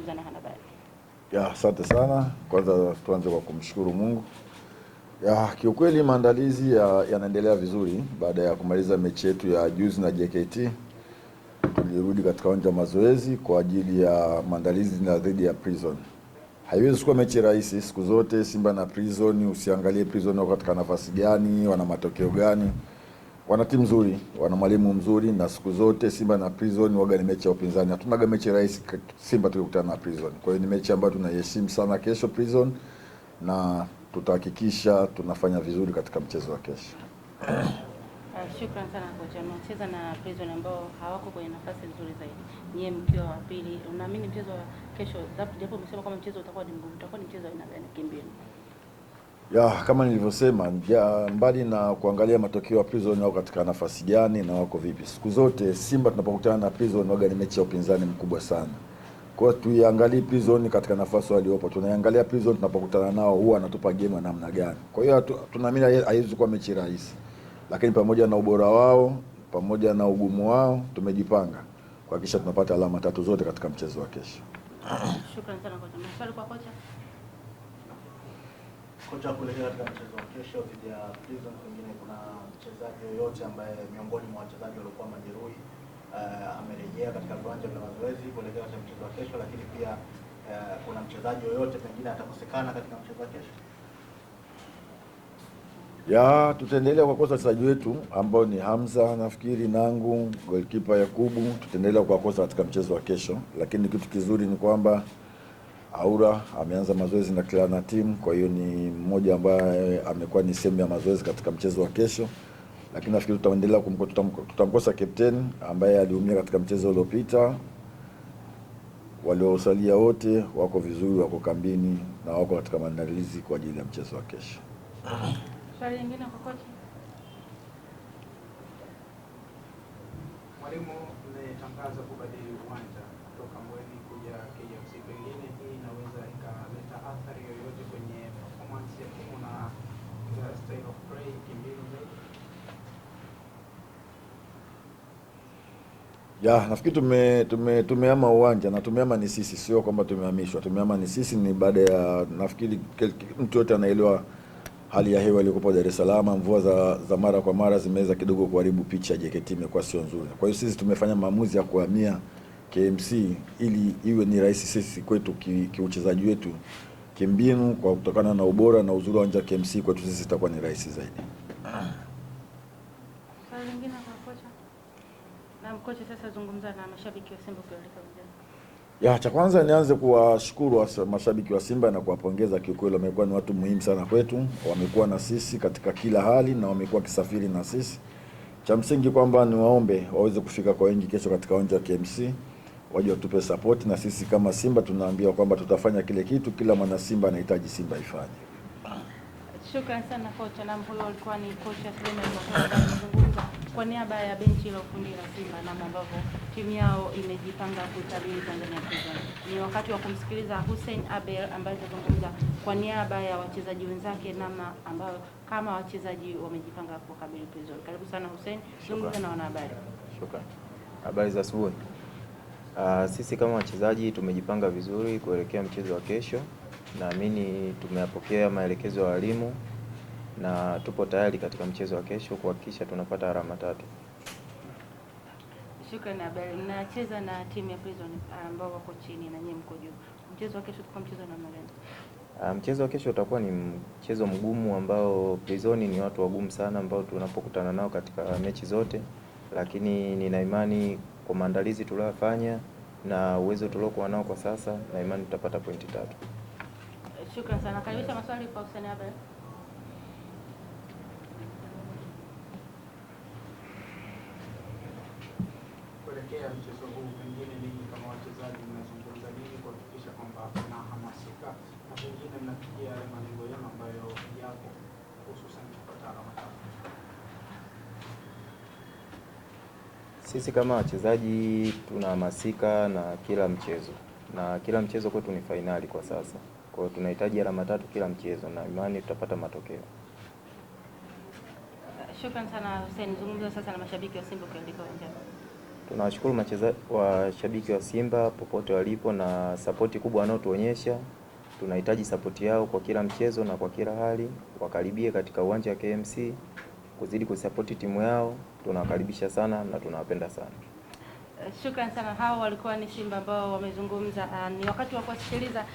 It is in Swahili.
kuzungumza na Wanahabari. Asante sana. Kwanza tuanze kwa kumshukuru Mungu. Kiukweli maandalizi yanaendelea vizuri. Baada ya kumaliza mechi yetu ya juzi na JKT, tulirudi katika uwanja wa mazoezi kwa ajili ya maandalizi na dhidi ya Prison. Haiwezi kuwa mechi rahisi. Siku zote Simba na Prison, usiangalie Prison wako katika nafasi gani, wana matokeo gani. Wana timu nzuri, wana mwalimu mzuri, na siku zote Simba na Prison waga ni mechi ya upinzani. Hatunaga mechi rahisi Simba tukikutana na Prison. Kwa hiyo ni mechi ambayo tunaiheshimu sana kesho Prison, na tutahakikisha tunafanya vizuri katika mchezo wa kesho. Shukrani sana kocha. Mnacheza na Prison ambao hawako kwenye nafasi nzuri zaidi. Nyie mkiwa wa pili, unaamini mchezo wa kesho, japo umesema kama mchezo utakuwa ni mgumu, utakuwa ni mchezo wa aina gani kimbinu? Kama nilivyosema, mbali na kuangalia matokeo ya Prison wao katika nafasi gani na wako vipi. Siku zote Simba tunapokutana na Prison waga ni mechi ya upinzani mkubwa sana. Kwa hiyo tuiangalie Prison katika nafasi waliopo. Tunaiangalia Prison tunapokutana nao huwa anatupa game namna gani. Kwa hiyo tunaamini haiwezi kuwa mechi rahisi. Lakini pamoja na ubora wao, pamoja na ugumu wao, tumejipanga kuhakikisha tunapata alama 3 zote katika mchezo wa kesho. Shukrani sana kocha. Maswali kwa kocha? Kocha, kuelekea katika mchezo wa kesho dhidi ya Prison, pengine kuna mchezaji yoyote ambaye miongoni mwa wachezaji waliokuwa majeruhi amerejea katika viwanja vya mazoezi kuelekea katika mchezo wa kesho, lakini pia kuna mchezaji yoyote pengine atakosekana katika mchezo wa kesho? Tutaendelea kuwakosa wachezaji wetu ambao ni Hamza, nafikiri Nangu, goalkeeper Yakubu, tutaendelea kuwakosa katika mchezo wa kesho, lakini kitu kizuri ni kwamba Aura ameanza mazoezi na kila timu, kwa hiyo ni mmoja ambaye amekuwa ni sehemu ya mazoezi katika mchezo wa kesho. Lakini nafikiri tutaendelea tutamkosa captain ambaye aliumia katika mchezo uliopita. Waliosalia wote wako vizuri, wako kambini na wako katika maandalizi kwa ajili ya mchezo wa kesho. Swali lingine kwa kocha? Mwalimu, mmetangaza kubadili uwanja kutoka Mbweni kuja KMC, pengine hii inaweza ikaleta athari yoyote kwenye performance ya timu na style of play kimbinu zaidi? Nafikiri tumeama uwanja, na tumeama ni sisi, sio kwamba tumehamishwa. Tumeama ni sisi, ni baada ya nafikiri mtu yote anaelewa hali ya hewa iliyokuwa Dar es Salaam. Mvua za mara kwa mara zimeweza kidogo kuharibu picha ya JKT, imekuwa sio nzuri. Kwa hiyo sisi tumefanya maamuzi ya kuhamia KMC ili iwe ni rahisi sisi kwetu kiuchezaji wetu, kimbinu, kwa kutokana na ubora na uzuri wa uwanja KMC kwetu sisi itakuwa ni rahisi zaidi. Swali lingine kwa kocha? Na kocha, sasa zungumza na mashabiki wa Simba kuelekea uwanjani. Cha kwanza nianze kuwashukuru mashabiki wa Simba na kuwapongeza. Kiukweli wamekuwa ni watu muhimu sana kwetu, wamekuwa na sisi katika kila hali na wamekuwa kisafiri na sisi. Cha msingi kwamba niwaombe waweze kufika kwa wengi kesho katika uwanja wa KMC, waje watupe support, na sisi kama Simba tunaambia kwamba tutafanya kile kitu kila mwana Simba anahitaji Simba ifanye. Shukrani sana kocha. Na huyo alikuwa ni kocha Suleiman anazungumza kwa niaba ya benchi la ufundi la Simba, namna ambavyo timu yao imejipanga kukabili Tanzania Prison. Ni wakati wa kumsikiliza Hussein Abel ambaye atazungumza kwa niaba ya wachezaji wenzake, namna ambayo kama wachezaji wamejipanga kukabili Prison. Karibu sana Hussein, zungumza na wanahabari. Shukrani. Habari za asubuhi. Sisi kama wachezaji tumejipanga vizuri kuelekea mchezo wa kesho. Naamini tumeyapokea maelekezo ya walimu na tupo tayari katika mchezo wa kesho kuhakikisha tunapata alama 3. Shukrani Abel. Mnacheza na timu ya Prison ambao wako chini na nyinyi mko juu. Mchezo wa kesho utakuwa mchezo namna gani? Mchezo wa kesho utakuwa ni mchezo mgumu ambao Prison ni watu wagumu sana ambao tunapokutana nao katika mechi zote, lakini nina imani kwa maandalizi tuliyofanya na uwezo tuliokuwa nao kwa sasa, na imani tutapata pointi 3. Shukrani sana. Karibisha maswali kwa Hussein Abel. Kuelekea mchezo huu, pengine ninyi kama wachezaji mnazungumza nini kuhakikisha kwamba mnahamasika na pengine mnafikia yale malengo yenu ambayo yapo, hususan kupata alama 3? Sisi kama wachezaji tunahamasika na kila mchezo kwetu ni fainali kwa sasa. Kwa hiyo tunahitaji alama 3 kila mchezo na imani tutapata matokeo. Shukrani sana Hussein. Zungumza sasa na mashabiki wa Simba kuelekea uwanjani. Tunawashukuru washabiki wa Simba popote walipo na sapoti kubwa wanaotuonyesha. Tunahitaji sapoti yao kwa kila mchezo na kwa kila hali. Wakaribie katika uwanja wa KMC kuzidi kusapoti timu yao. Tunawakaribisha sana na tunawapenda sana. Shukrani sana. Hao walikuwa ni Simba ambao wamezungumza. Ni wakati wa kusikiliza